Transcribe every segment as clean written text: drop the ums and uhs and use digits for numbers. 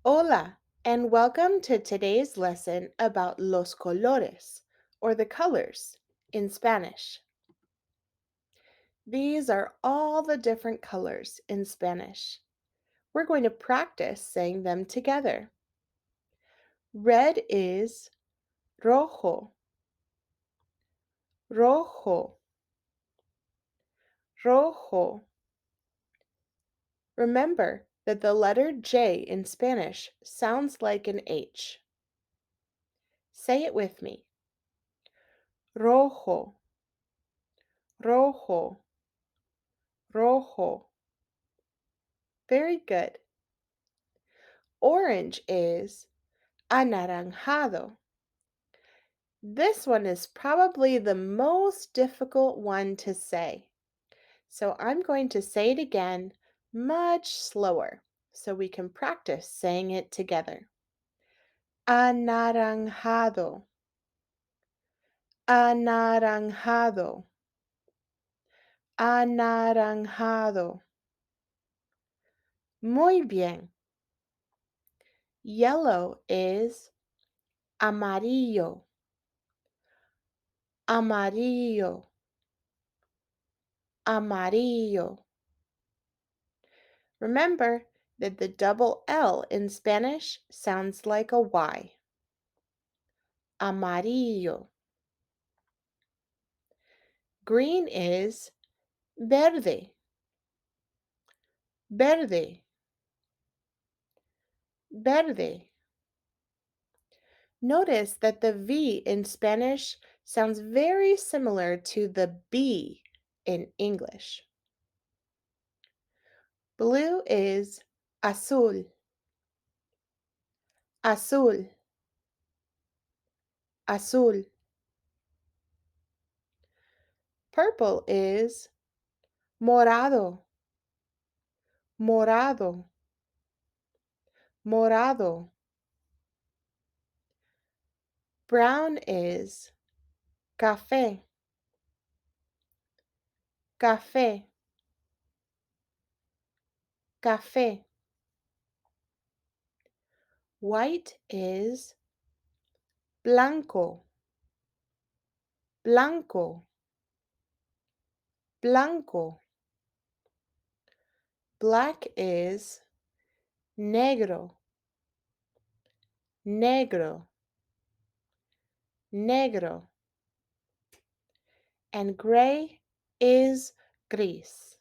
Hola, and welcome to today's lesson about los colores, or the colors, in Spanish. These are all the different colors in Spanish. We're going to practice saying them together. Red is rojo, rojo, rojo. Remember that the letter J in Spanish sounds like an H. Say it with me. Rojo, rojo, rojo. Very good. Orange is anaranjado. This one is probably the most difficult one to say. So I'm going to say it again much slower so we can practice saying it together. Anaranjado, anaranjado, anaranjado. Muy bien. Yellow is amarillo, amarillo, amarillo. Remember that the double L in Spanish sounds like a Y. Amarillo. Green is verde, verde, verde. Notice that the V in Spanish sounds very similar to the B in English. Blue is azul, azul, azul. Purple is morado, morado, morado. Brown is café, café, café. White is blanco, blanco, blanco. Black is negro, negro, negro. And gray is gris,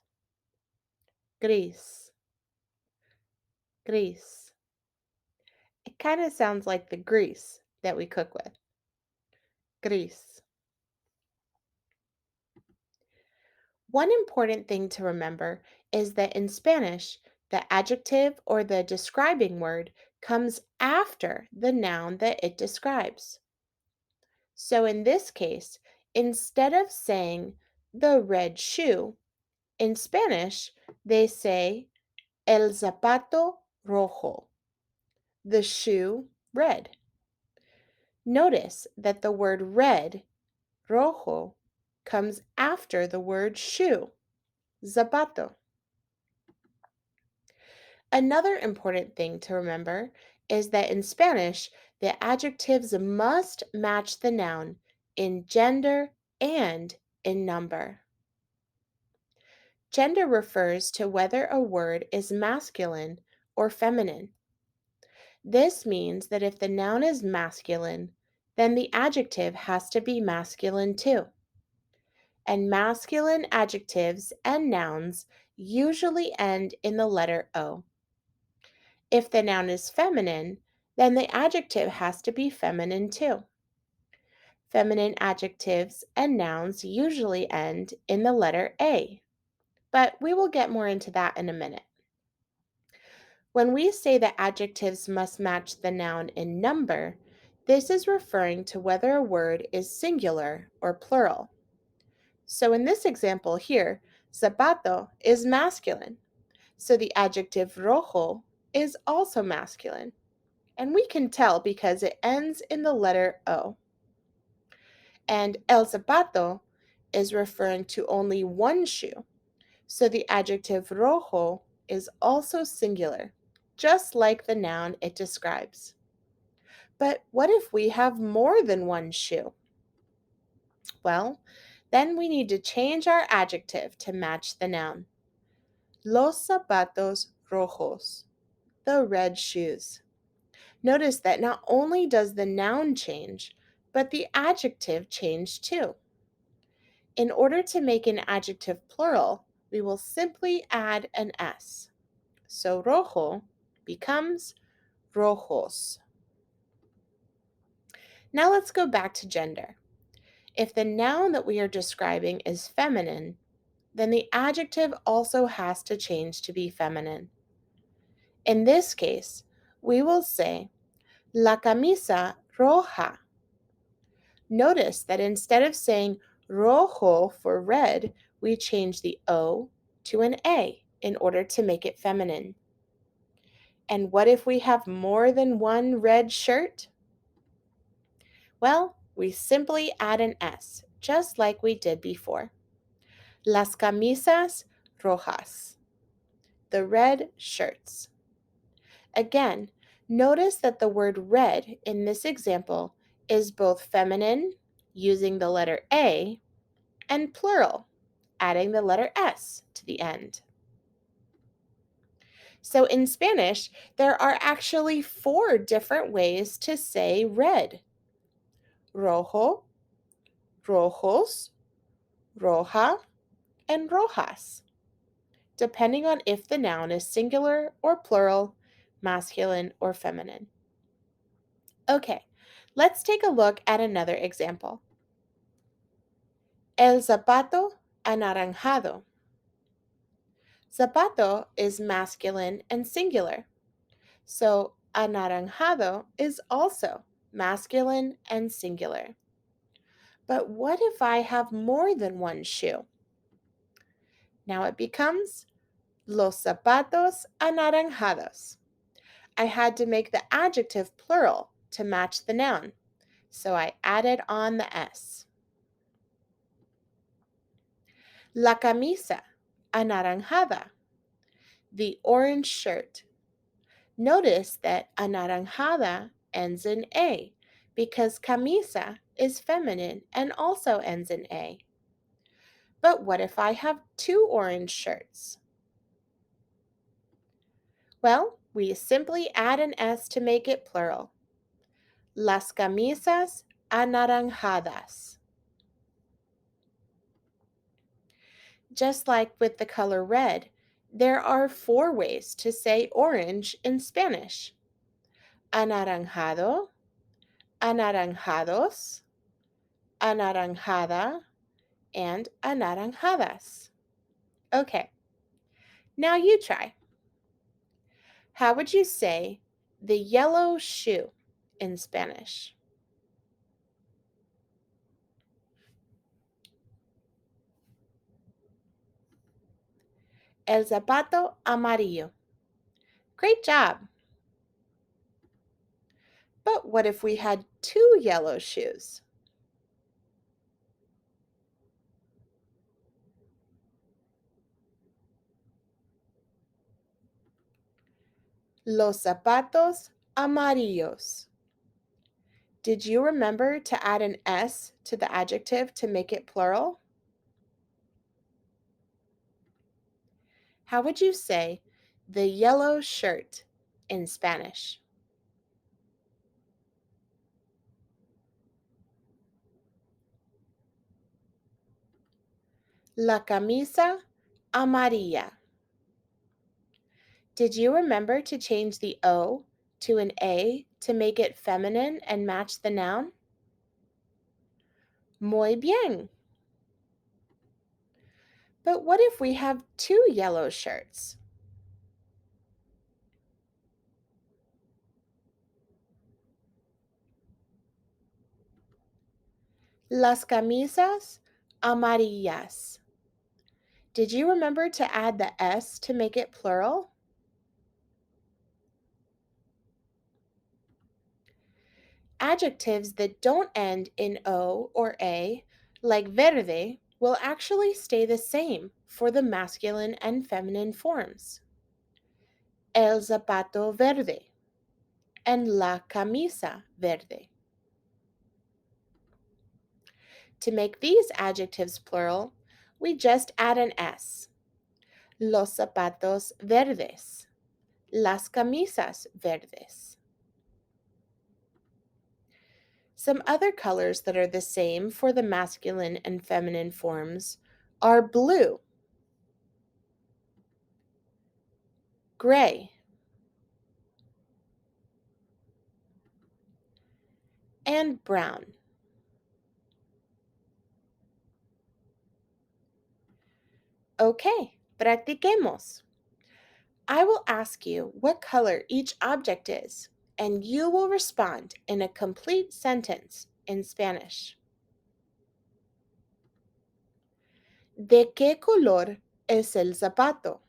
gris, gris. It kind of sounds like the grease that we cook with. Gris. One important thing to remember is that in Spanish, the adjective or the describing word comes after the noun that it describes. So in this case, instead of saying the red shoe, in Spanish, they say el zapato rojo, the shoe red. Notice that the word red, rojo, comes after the word shoe, zapato. Another important thing to remember is that in Spanish, the adjectives must match the noun in gender and in number. Gender refers to whether a word is masculine or feminine. This means that if the noun is masculine, then the adjective has to be masculine too. And masculine adjectives and nouns usually end in the letter O. If the noun is feminine, then the adjective has to be feminine too. Feminine adjectives and nouns usually end in the letter A, but we will get more into that in a minute. When we say that adjectives must match the noun in number, this is referring to whether a word is singular or plural. So in this example here, zapato is masculine, so the adjective rojo is also masculine. And we can tell because it ends in the letter O. And el zapato is referring to only one shoe, so the adjective rojo is also singular. just like the noun it describes. But what if we have more than one shoe? Well, then we need to change our adjective to match the noun. Los zapatos rojos, the red shoes. Notice that not only does the noun change, but the adjective changed too. In order to make an adjective plural, we will simply add an S. So rojo becomes rojos. Now let's go back to gender. If the noun that we are describing is feminine, then the adjective also has to change to be feminine. In this case, we will say la camisa roja. Notice that instead of saying rojo for red, we change the O to an A in order to make it feminine. And what if we have more than one red shirt? Well, we simply add an S, just like we did before. Las camisas rojas, the red shirts. Again, notice that the word red in this example is both feminine, using the letter A, and plural, adding the letter S to the end. So in Spanish, there are actually 4 different ways to say red: rojo, rojos, roja, and rojas, depending on if the noun is singular or plural, masculine or feminine. Okay, let's take a look at another example. El zapato anaranjado. Zapato is masculine and singular, so anaranjado is also masculine and singular. But what if I have more than one shoe? Now it becomes los zapatos anaranjados. I had to make the adjective plural to match the noun, so I added on the S. La camisa anaranjada, the orange shirt. Notice that anaranjada ends in A because camisa is feminine and also ends in A. But what if I have 2 orange shirts? Well, we simply add an S to make it plural. Las camisas anaranjadas. Just like with the color red, there are 4 ways to say orange in Spanish: anaranjado, anaranjados, anaranjada, and anaranjadas. Okay, now you try. How would you say the yellow shoe in Spanish? El zapato amarillo. Great job. But what if we had 2 yellow shoes? Los zapatos amarillos. Did you remember to add an S to the adjective to make it plural? How would you say the yellow shirt in Spanish? La camisa amarilla. Did you remember to change the O to an A to make it feminine and match the noun? Muy bien. But what if we have 2 yellow shirts? Las camisas amarillas. Did you remember to add the S to make it plural? Adjectives that don't end in O or A, like verde, will actually stay the same for the masculine and feminine forms. el zapato verde, and la camisa verde. To make these adjectives plural, we just add an S. Los zapatos verdes. Las camisas verdes. Some other colors that are the same for the masculine and feminine forms are blue, gray, and brown. Okay, practiquemos. I will ask you what color each object is, and you will respond in a complete sentence in Spanish. ¿De qué color es el zapato?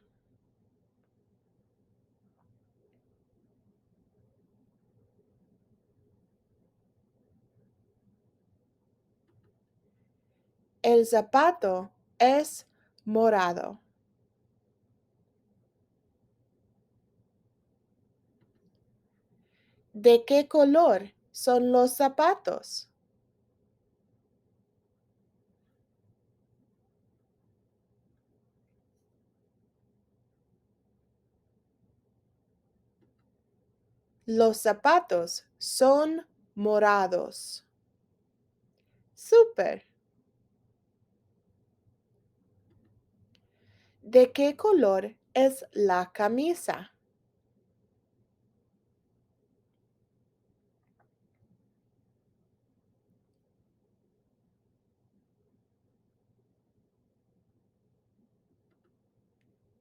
El zapato es morado. ¿De qué color son los zapatos? Los zapatos son morados. Súper. ¿De qué color es la camisa?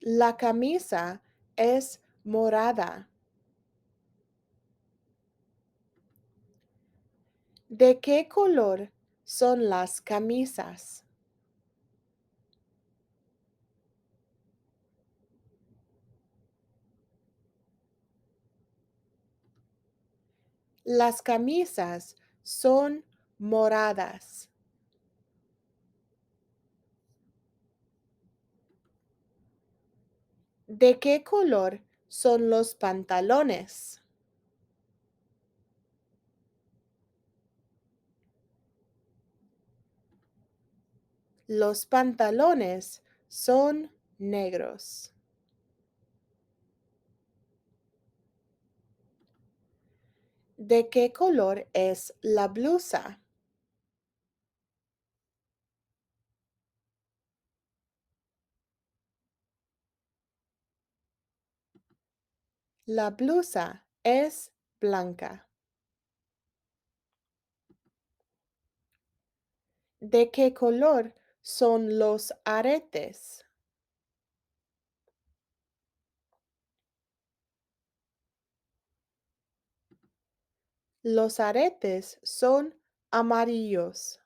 La camisa es morada. ¿De qué color son las camisas? Las camisas son moradas. ¿De qué color son los pantalones? Los pantalones son negros. ¿De qué color es la blusa? La blusa es blanca. ¿De qué color son los aretes? Los aretes son amarillos.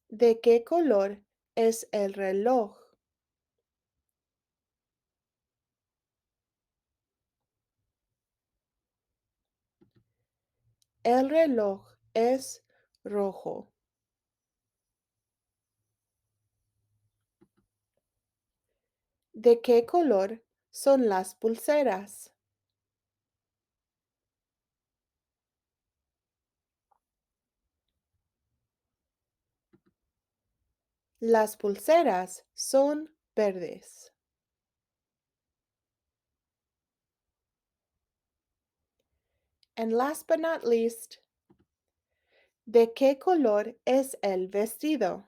¿De qué color es el reloj? El reloj es rojo. ¿De qué color son las pulseras? Las pulseras son verdes. And last but not least, ¿de qué color es el vestido?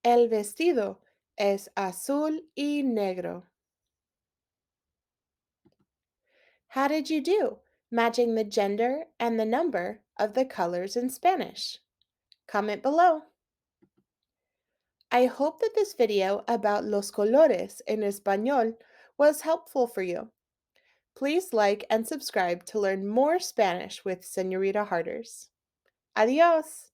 El vestido es azul y negro. How did you do matching the gender and the number of the colors in Spanish? Comment below. I hope that this video about los colores en español was helpful for you. Please like and subscribe to learn more Spanish with Señorita Harders. Adios!